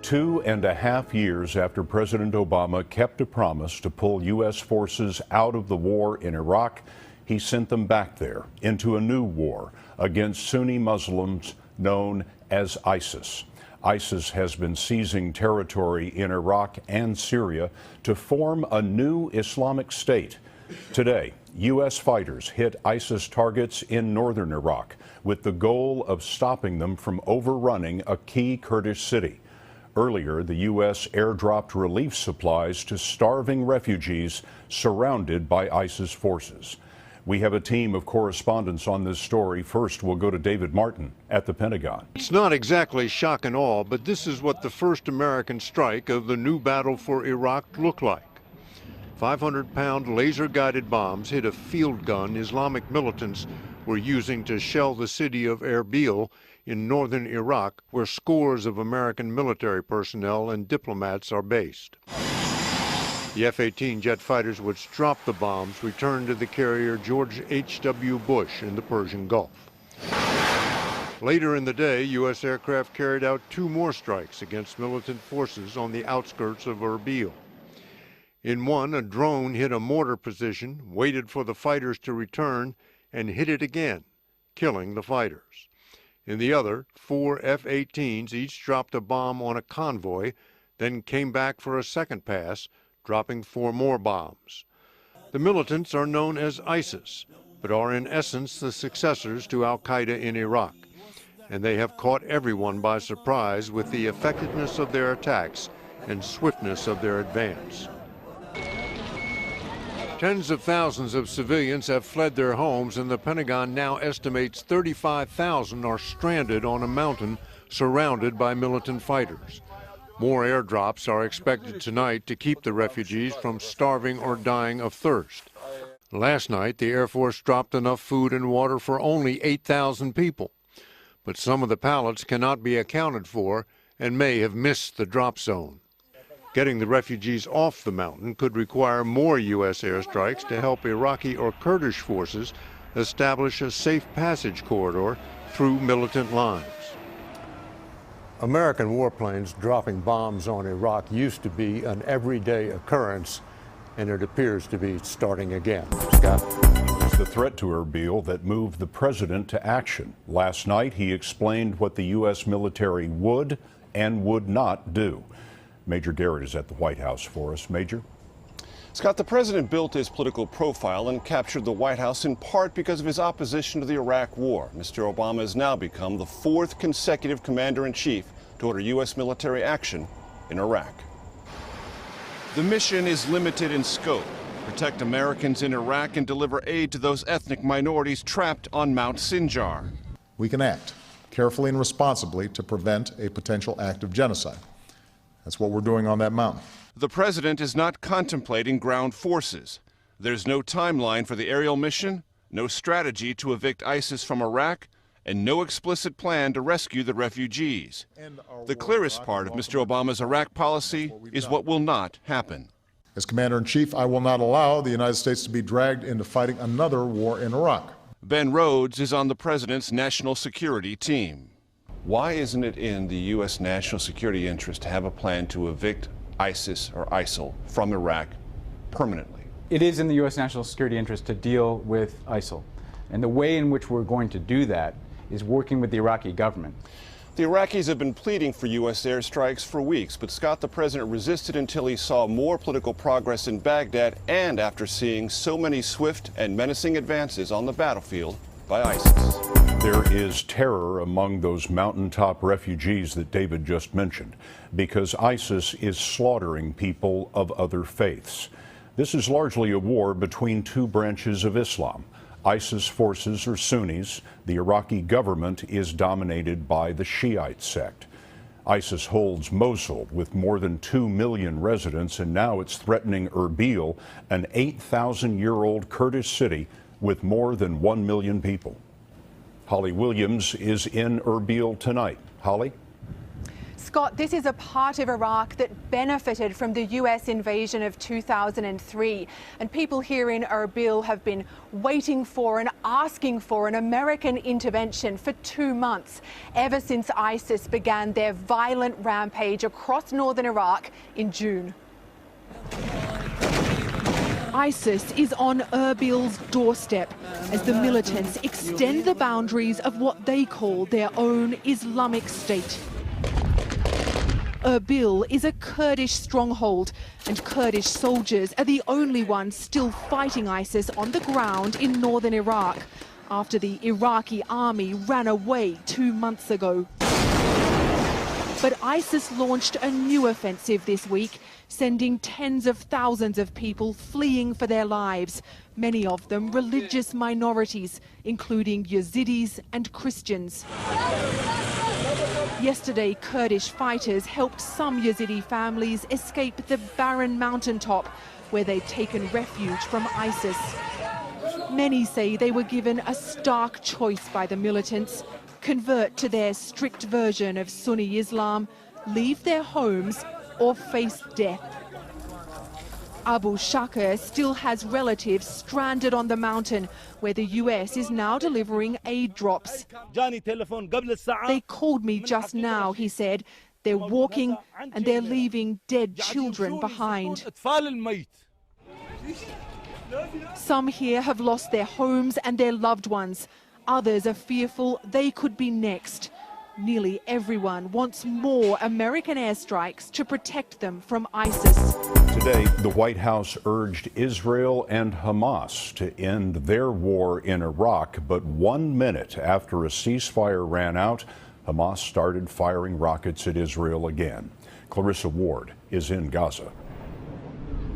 2.5 years after President Obama kept a promise to pull U.S. forces out of the war in Iraq, he sent them back there into a new war against Sunni Muslims known as ISIS. ISIS has been seizing territory in Iraq and Syria to form a new Islamic State. Today, U.S. fighters hit ISIS targets in northern Iraq with the goal of stopping them from overrunning a key Kurdish city. Earlier, the U.S. airdropped relief supplies to starving refugees surrounded by ISIS forces. We have a team of correspondents on this story. First, we'll go to David Martin at the Pentagon. It's not exactly shock and awe, but this is what the first American strike of the new battle for Iraq looked like. 500-pound laser-guided bombs hit a field gun Islamic militants were using to shell the city of Erbil in northern Iraq, where scores of American military personnel and diplomats are based. The F-18 jet fighters which dropped the bombs returned to the carrier George H.W. Bush in the Persian Gulf. Later in the day, U.S. aircraft carried out 2 more strikes against militant forces on the outskirts of Erbil. In one, a drone hit a mortar position, waited for the fighters to return, and hit it again, killing the fighters. In the other, 4 F-18s each dropped a bomb on a convoy, then came back for a second pass, dropping 4 more bombs. The militants are known as ISIS, but are in essence the successors to al-Qaeda in Iraq, and they have caught everyone by surprise with the effectiveness of their attacks and swiftness of their advance. Tens of thousands of civilians have fled their homes, and the Pentagon now estimates 35,000 are stranded on a mountain surrounded by militant fighters. More airdrops are expected tonight to keep the refugees from starving or dying of thirst. Last night, the Air Force dropped enough food and water for only 8,000 people. But some of the pallets cannot be accounted for and may have missed the drop zone. Getting the refugees off the mountain could require more U.S. airstrikes to help Iraqi or Kurdish forces establish a safe passage corridor through militant lines. American warplanes dropping bombs on Iraq used to be an everyday occurrence, and it appears to be starting again. Scott? It's the threat to Erbil that moved the president to action. Last night, he explained what the U.S. military would and would not do. Major Garrett is at the White House for us. Major? Scott, the president built his political profile and captured the White House in part because of his opposition to the Iraq War. Mr. Obama has now become the 4th consecutive commander-in-chief to order U.S. military action in Iraq. The mission is limited in scope: protect Americans in Iraq and deliver aid to those ethnic minorities trapped on Mount Sinjar. We can act carefully and responsibly to prevent a potential act of genocide. That's what we're doing on that mountain. The president is not contemplating ground forces. There's no timeline for the aerial mission, no strategy to evict ISIS from Iraq, and no explicit plan to rescue the refugees. The clearest part of Mr. Obama's Iraq policy is what will not happen. As Commander-in-Chief, I will not allow the United States to be dragged into fighting another war in Iraq. Ben Rhodes is on the president's national security team. Why isn't it in the U.S. national security interest to have a plan to evict ISIS or ISIL from Iraq permanently? It is in the U.S. national security interest to deal with ISIL. And the way in which we're going to do that is working with the Iraqi government. The Iraqis have been pleading for U.S. airstrikes for weeks, but Scott, the president resisted until he saw more political progress in Baghdad and after seeing so many swift and menacing advances on the battlefield by ISIS. There is terror among those mountaintop refugees that David just mentioned because ISIS is slaughtering people of other faiths. This is largely a war between 2 branches of Islam. ISIS forces are Sunnis. The Iraqi government is dominated by the Shiite sect. ISIS holds Mosul with more than 2 million residents, and now it's threatening Erbil, an 8,000-year-old Kurdish city with more than 1 million people. Holly Williams is in Erbil tonight. Holly? Scott, this is a part of Iraq that benefited from the US invasion of 2003. And people here in Erbil have been waiting for and asking for an American intervention for 2 months, ever since ISIS began their violent rampage across northern Iraq in June. ISIS is on Erbil's doorstep as the militants extend the boundaries of what they call their own Islamic State. Erbil is a Kurdish stronghold, and Kurdish soldiers are the only ones still fighting ISIS on the ground in northern Iraq, after the Iraqi army ran away 2 months ago. But ISIS launched a new offensive this week, sending tens of thousands of people fleeing for their lives, many of them religious minorities, including Yazidis and Christians. Yesterday, Kurdish fighters helped some Yazidi families escape the barren mountaintop where they'd taken refuge from ISIS. Many say they were given a stark choice by the militants: convert to their strict version of Sunni Islam, leave their homes, or face death. Abu Shakr still has relatives stranded on the mountain, where the US is now delivering aid drops. They called me just now, he said. They're walking and they're leaving dead children behind. Some here have lost their homes and their loved ones. Others are fearful they could be next. Nearly everyone wants more American airstrikes to protect them from ISIS. Today, the White House urged Israel and Hamas to end their war in Iraq, but 1 minute after a ceasefire ran out, Hamas started firing rockets at Israel again. Clarissa Ward is in Gaza.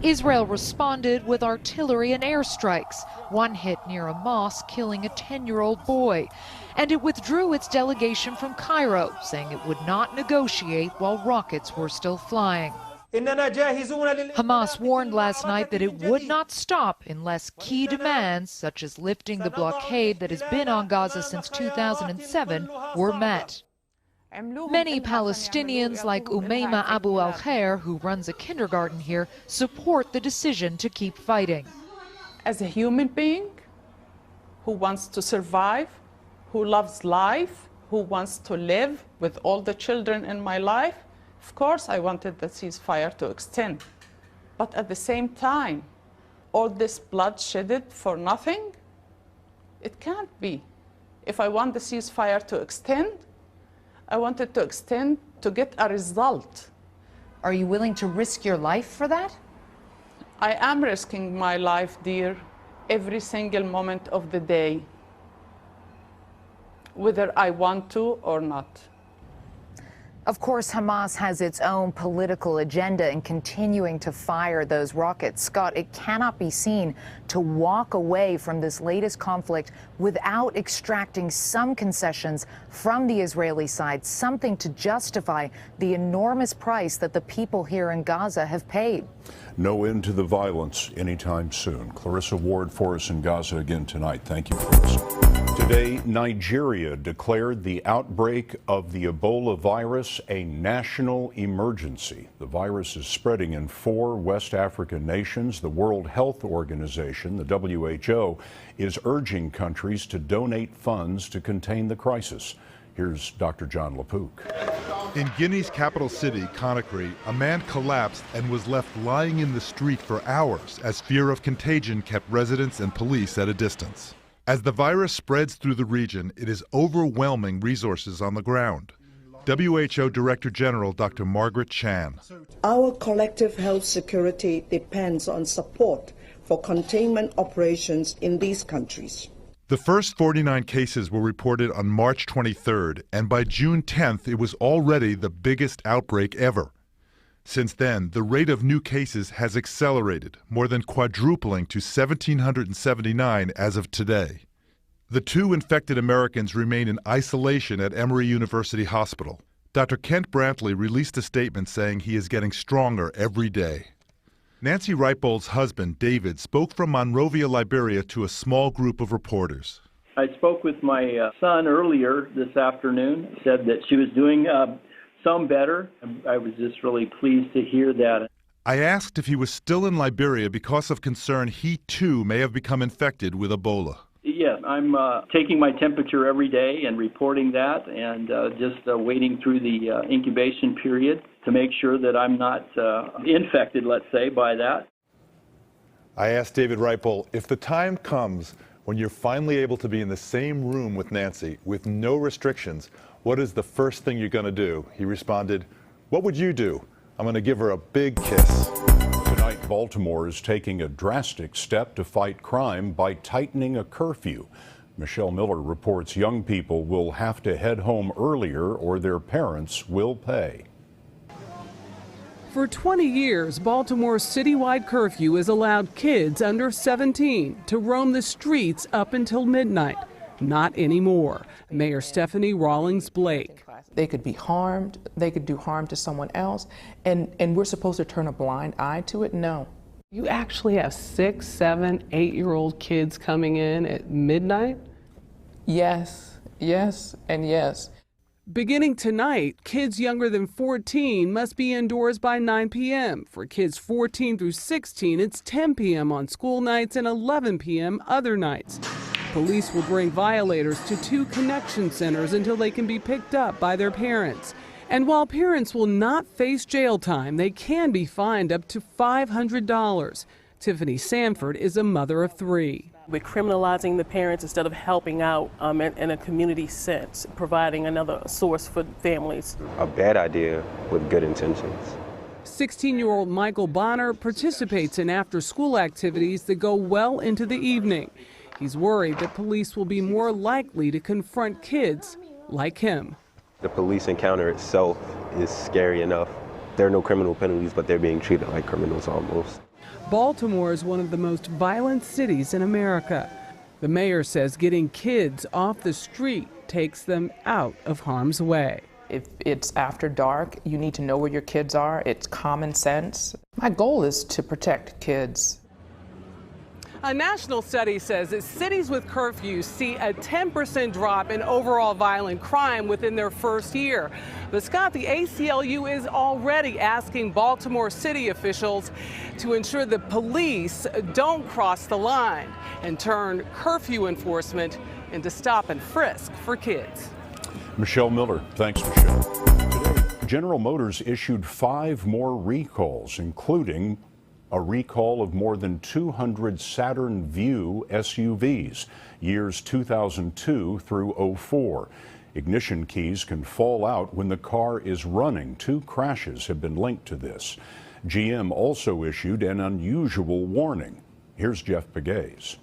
Israel responded with artillery and airstrikes, one hit near a mosque killing a 10-year-old boy. And it withdrew its delegation from Cairo, saying it would not negotiate while rockets were still flying. Hamas warned last night that it would not stop unless key demands, such as lifting the blockade that has been on Gaza since 2007, were met. Many Palestinians, like Umayma Abu al-Khair, who runs a kindergarten here, support the decision to keep fighting. As a human being who wants to survive, who loves life, who wants to live with all the children in my life, of course I wanted the ceasefire to extend. But at the same time, all this blood shedded for nothing? It can't be. If I want the ceasefire to extend, I want it to extend to get a result. Are you willing to risk your life for that? I am risking my life, dear, every single moment of the day, whether I want to or not. Of course, Hamas has its own political agenda in continuing to fire those rockets. Scott, it cannot be seen to walk away from this latest conflict without extracting some concessions from the Israeli side, something to justify the enormous price that the people here in Gaza have paid. No end to the violence anytime soon. Clarissa Ward for us in Gaza again tonight. Thank you, Clarissa. Today, Nigeria declared the outbreak of the Ebola virus a national emergency. The virus is spreading in 4 West African nations. The World Health Organization, the WHO, is urging countries to donate funds to contain the crisis. Here's Dr. John LaPook. In Guinea's capital city, Conakry, a man collapsed and was left lying in the street for hours as fear of contagion kept residents and police at a distance. As the virus spreads through the region, it is overwhelming resources on the ground. WHO Director General Dr. Margaret Chan. Our collective health security depends on support for containment operations in these countries. The first 49 cases were reported on March 23rd, and by June 10th, it was already the biggest outbreak ever. Since then, the rate of new cases has accelerated, more than quadrupling to 1,779 as of today. The 2 infected Americans remain in isolation at Emory University Hospital. Dr. Kent Brantley released a statement saying he is getting stronger every day. Nancy Reipold's husband, David, spoke from Monrovia, Liberia, to a small group of reporters. I spoke with my son earlier this afternoon, said that she was doing some better. I was just really pleased to hear that. I asked if he was still in Liberia because of concern he too may have become infected with Ebola. Yeah, I'm taking my temperature every day and reporting that, and just waiting through the incubation period to make sure that I'm not infected, let's say, by that. I asked David Reipel, if the time comes when you're finally able to be in the same room with Nancy with no restrictions, what is the first thing you're going to do? He responded, what would you do? I'm going to give her a big kiss. Tonight, Baltimore is taking a drastic step to fight crime by tightening a curfew. Michelle Miller reports young people will have to head home earlier or their parents will pay. For 20 years, Baltimore's citywide curfew has allowed kids under 17 to roam the streets up until midnight. Not anymore. Mayor Stephanie Rawlings Blake. They could be harmed, they could do harm to someone else, and we're supposed to turn a blind eye to it? No. You actually have 6, 7, 8-year-old kids coming in at midnight? Yes, yes, and yes. Beginning tonight, kids younger than 14 must be indoors by 9 p.m. For kids 14 through 16, it's 10 p.m. on school nights and 11 p.m. other nights. Police will bring violators to 2 connection centers until they can be picked up by their parents. And while parents will not face jail time, they can be fined up to $500. Tiffany Sanford is a mother of 3. We're criminalizing the parents instead of helping out in a community sense, providing another source for families. A bad idea with good intentions. 16-year-old Michael Bonner participates in after-school activities that go well into the evening. He's worried that police will be more likely to confront kids like him. The police encounter itself is scary enough. There are no criminal penalties, but they're being treated like criminals almost. Baltimore is one of the most violent cities in America. The mayor says getting kids off the street takes them out of harm's way. If it's after dark, you need to know where your kids are. It's common sense. My goal is to protect kids. A national study says that cities with curfews see a 10% drop in overall violent crime within their first year. But Scott, the ACLU is already asking Baltimore city officials to ensure the police don't cross the line and turn curfew enforcement into stop and frisk for kids. Michelle Miller. Thanks, Michelle. Today, General Motors issued 5 more recalls, including a recall of more than 200 Saturn Vue SUVs, years 2002 through 04. Ignition keys can fall out when the car is running. 2 crashes have been linked to this. GM also issued an unusual warning. Here's Jeff Pegues.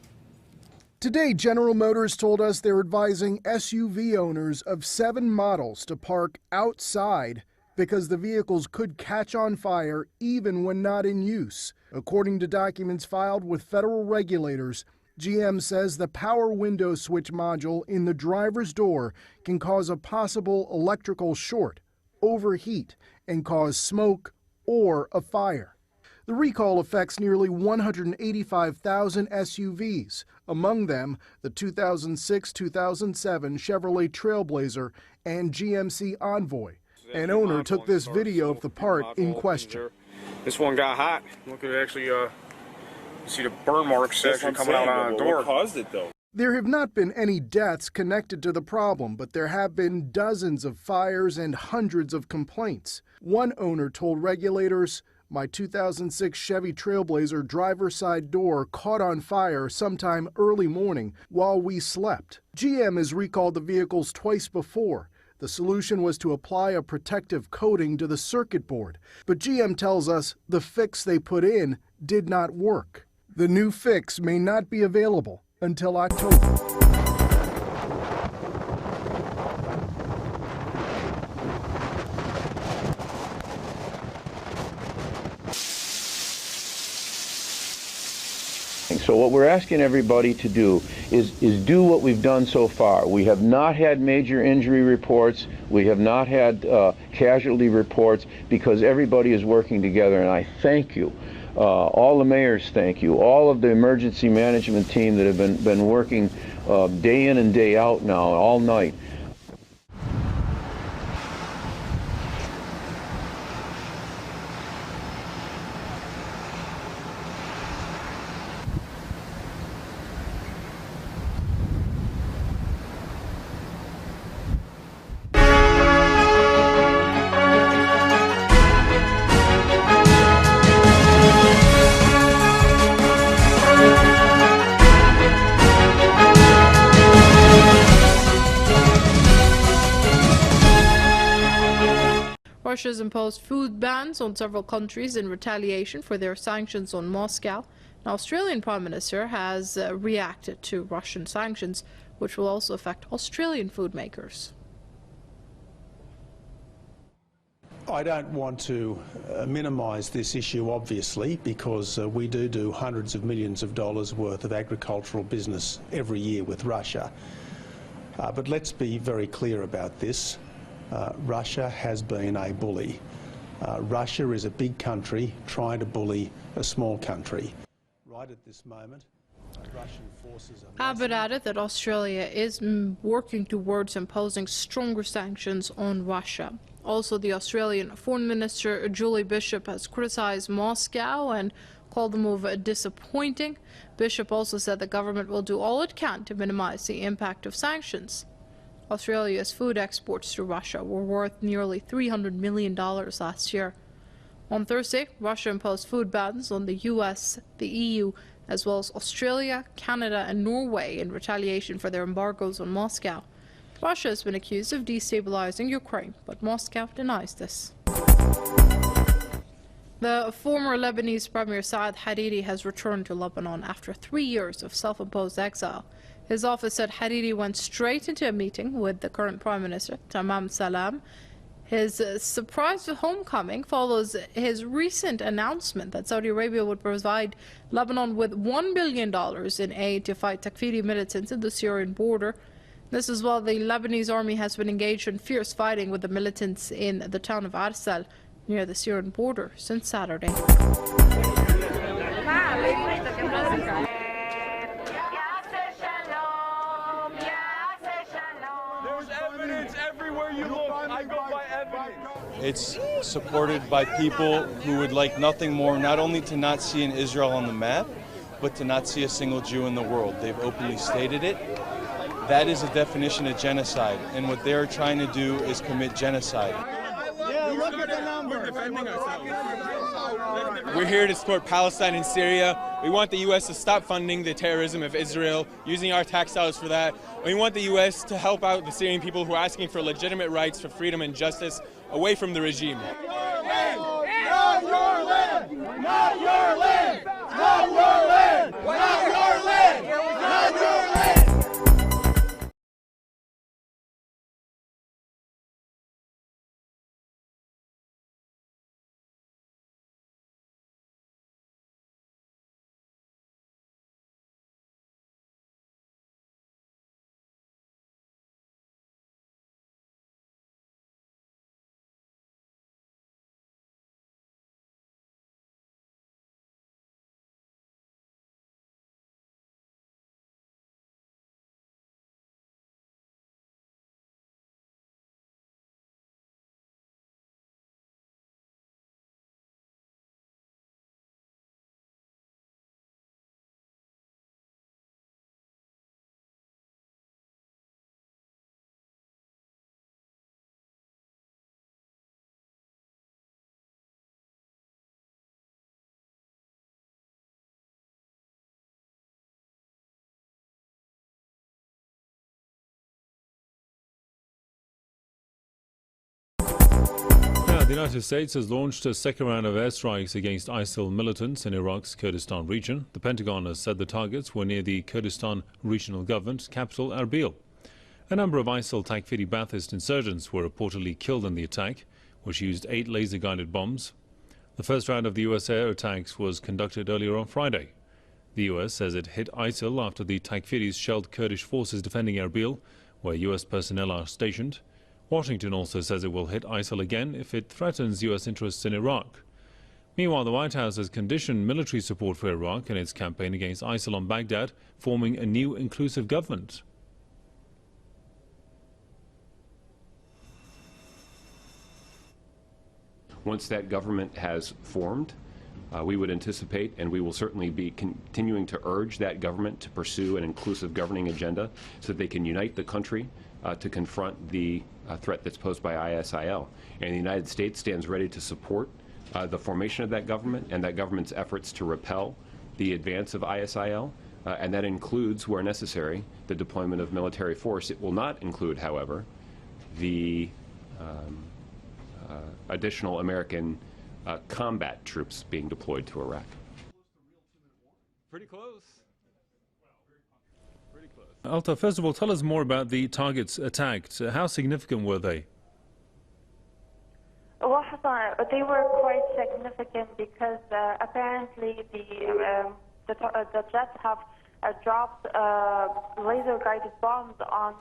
Today, General Motors told us they're advising SUV owners of 7 models to park outside because the vehicles could catch on fire even when not in use. According to documents filed with federal regulators, GM says the power window switch module in the driver's door can cause a possible electrical short, overheat, and cause smoke or a fire. The recall affects nearly 185,000 SUVs, among them the 2006-2007 Chevrolet Trailblazer and GMC Envoy. An owner took this video of the part in question. This one got hot. Look at actually, you see the burn marks actually coming out on the door. What caused it though? There have not been any deaths connected to the problem, but there have been dozens of fires and hundreds of complaints. One owner told regulators, "My 2006 Chevy Trailblazer driver's side door caught on fire sometime early morning while we slept." GM has recalled the vehicles twice before. The solution was to apply a protective coating to the circuit board, but GM tells us the fix they put in did not work. The new fix may not be available until October. So what we're asking everybody to do is do what we've done so far. We have not had major injury reports. We have not had casualty reports because everybody is working together, and I thank you. All the mayors thank you. All of the emergency management team that have been working day in and day out now, all night. Russia's imposed food bans on several countries in retaliation for their sanctions on Moscow. An Australian Prime Minister has reacted to Russian sanctions, which will also affect Australian food makers. I don't want to minimise this issue, obviously, because we do hundreds of millions of dollars worth of agricultural business every year with Russia. But let's be very clear about this. Russia has been a bully. Russia is a big country trying to bully a small country. Right at this moment, Russian forces are... Abbott added that Australia is working towards imposing stronger sanctions on Russia. Also, the Australian Foreign Minister Julie Bishop has criticised Moscow and called the move disappointing. Bishop also said the government will do all it can to minimise the impact of sanctions. Australia's food exports to Russia were worth nearly $300 million last year. On Thursday, Russia imposed food bans on the US, the EU, as well as Australia, Canada and Norway in retaliation for their embargoes on Moscow. Russia has been accused of destabilizing Ukraine, but Moscow denies this. The former Lebanese Premier Saad Hariri has returned to Lebanon after 3 years of self-imposed exile. His office said Hariri went straight into a meeting with the current Prime Minister, Tamam Salam. His surprise homecoming follows his recent announcement that Saudi Arabia would provide Lebanon with $1 billion in aid to fight Takfiri militants in the Syrian border. This is while the Lebanese army has been engaged in fierce fighting with the militants in the town of Arsal near the Syrian border since Saturday. There's evidence everywhere you look. I go by evidence. It's supported by people who would like nothing more, not only to not see an Israel on the map, but to not see a single Jew in the world. They've openly stated it. That is a definition of genocide, and what they're trying to do is commit genocide. Yeah, look at the numbers. We're here to support Palestine and Syria. We want the U.S. to stop funding the terrorism of Israel, using our tax dollars for that. We want the U.S. to help out the Syrian people who are asking for legitimate rights for freedom and justice away from the regime. Not your land! Not your land! Not your land! Not your land! Not your land! The United States has launched a second round of airstrikes against ISIL militants in Iraq's Kurdistan region. The Pentagon has said the targets were near the Kurdistan regional government capital, Erbil. A number of ISIL Takfiri Ba'athist insurgents were reportedly killed in the attack, which used 8 laser-guided bombs. The first round of the U.S. air attacks was conducted earlier on Friday. The U.S. says it hit ISIL after the Takfiris shelled Kurdish forces defending Erbil, where U.S. personnel are stationed. Washington also says it will hit ISIL again if it threatens U.S. interests in Iraq. Meanwhile, the White House has conditioned military support for Iraq in its campaign against ISIL on Baghdad, forming a new inclusive government. Once that government has formed, we would anticipate, and we will certainly be continuing to urge that government to pursue an inclusive governing agenda so that they can unite the country to confront the threat that's posed by ISIL. And the United States stands ready to support the formation of that government and that government's efforts to repel the advance of ISIL, and that includes, where necessary, the deployment of military force. It will not include, however, the additional American combat troops being deployed to Iraq. Pretty close. Alta, first of all, tell us more about the targets attacked. How significant were they? Well, Hassan, they were quite significant because apparently the jets have dropped laser-guided bombs on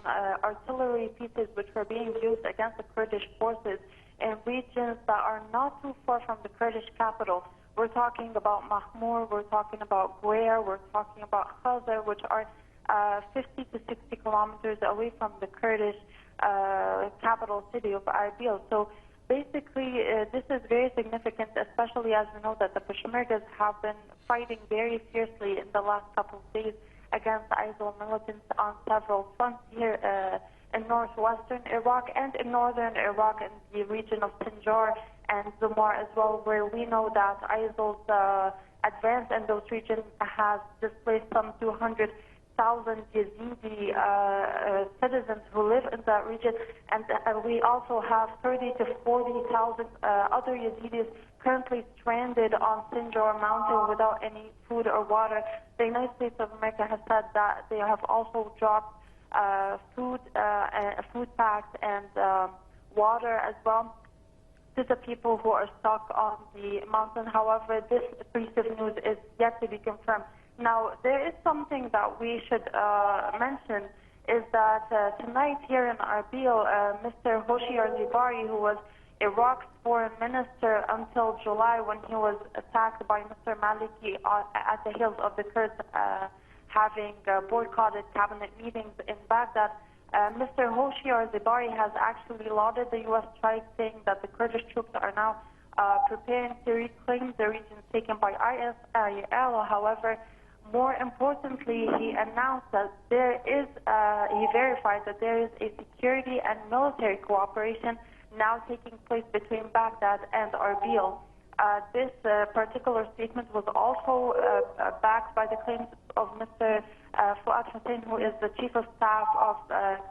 artillery pieces which were being used against the Kurdish forces in regions that are not too far from the Kurdish capital. We're talking about Mahmur, we're talking about Guer, we're talking about Khazar, which are 50 to 60 kilometers away from the Kurdish capital city of Erbil. So basically, this is very significant, especially as we know that the Peshmergas have been fighting very fiercely in the last couple of days against ISIL militants on several fronts here in northwestern Iraq and in northern Iraq in the region of Sinjar and Zumar as well, where we know that ISIL's advance in those regions has displaced some 200,000 Yazidi citizens who live in that region, and we also have 30 to 40,000 other Yazidis currently stranded on Sinjar Mountain without any food or water. The United States of America has said that they have also dropped food packs and water as well to the people who are stuck on the mountain. However, this piece of news is yet to be confirmed. Now, there is something that we should mention, is that tonight here in Erbil, Mr. Hoshyar Zebari, who was Iraq's foreign minister until July when he was attacked by Mr. Maliki at the heels of the Kurds having boycotted cabinet meetings in Baghdad, Mr. Hoshyar Zebari has actually lauded the U.S. strike, saying that the Kurdish troops are now preparing to reclaim the regions taken by ISIL. However, more importantly, he announced that he verified that there is a security and military cooperation now taking place between Baghdad and Erbil. This particular statement was also backed by the claims of Mr. Fuad Hussein, who is the chief of staff of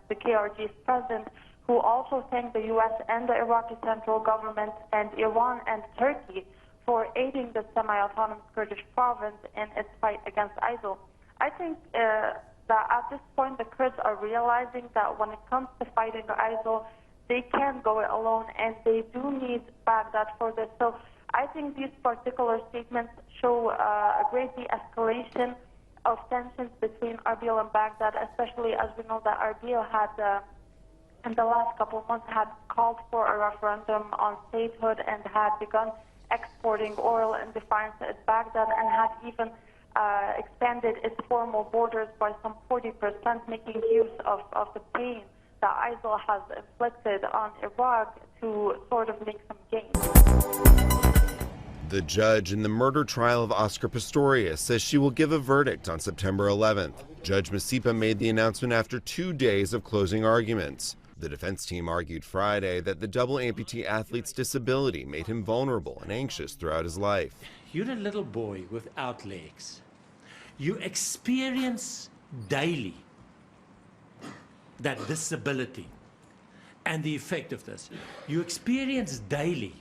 the KRG's president, who also thanked the U.S. and the Iraqi central government and Iran and Turkey for aiding the semi-autonomous Kurdish province in its fight against ISIL. I think that at this point the Kurds are realizing that when it comes to fighting ISIL, they can't go it alone, and they do need Baghdad for this. So I think these particular statements show a great de-escalation of tensions between Erbil and Baghdad, especially as we know that Erbil had, in the last couple of months, had called for a referendum on statehood and had begun exporting oil in defiance at Baghdad, and had even expanded its formal borders by some 40%, making use of the pain that ISIL has inflicted on Iraq to sort of make some gains. The judge in the murder trial of Oscar Pistorius says she will give a verdict on September 11th. Judge Masipa made the announcement after 2 days of closing arguments. The defense team argued Friday that the double amputee athlete's disability made him vulnerable and anxious throughout his life. You're a little boy without legs. You experience daily that disability and the effect of this. You experience daily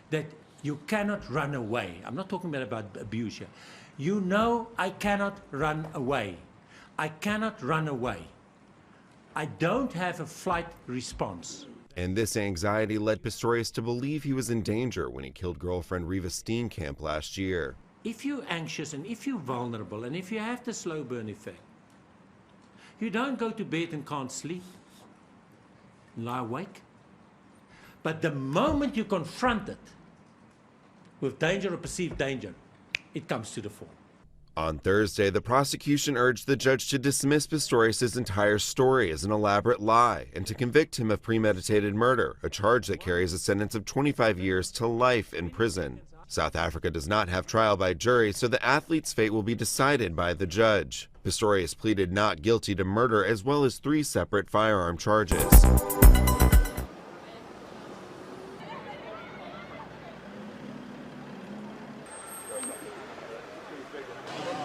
that you cannot run away. I'm not talking about abuse here. You know, I cannot run away. I cannot run away. I don't have a flight response. And this anxiety led Pistorius to believe he was in danger when he killed girlfriend Riva Steenkamp last year. If you're anxious and if you're vulnerable and if you have the slow burn effect, you don't go to bed and can't sleep, lie awake. But the moment you confront it with danger or perceived danger, it comes to the fore. On Thursday, the prosecution urged the judge to dismiss Pistorius' entire story as an elaborate lie and to convict him of premeditated murder, a charge that carries a sentence of 25 years to life in prison. South Africa does not have trial by jury, so the athlete's fate will be decided by the judge. Pistorius pleaded not guilty to murder as well as 3 separate firearm charges.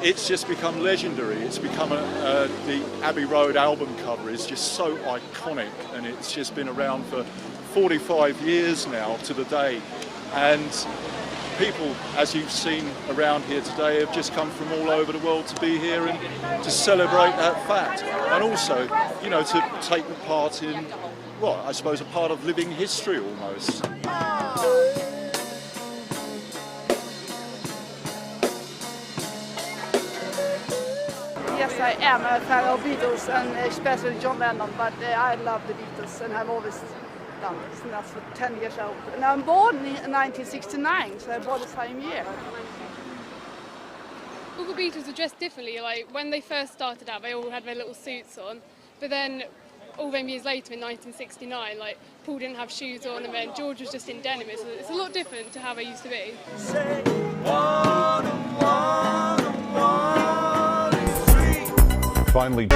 It's just become legendary. It's become the Abbey Road album cover is just so iconic, and it's just been around for 45 years now to the day, and people, as you've seen around here today, have just come from all over the world to be here and to celebrate that fact, and also, you know, to take part in, well, I suppose a part of living history almost. Yes, I am a fan of Beatles and especially John Lennon, but I love the Beatles and have always done it since for 10 years old. And I'm born in 1969, so I born the same year. All the Beatles were dressed differently. Like when they first started out, they all had their little suits on, but then all them years later in 1969, like Paul didn't have shoes on, and then George was just in denim. It's a lot different to how they used to be. Finally.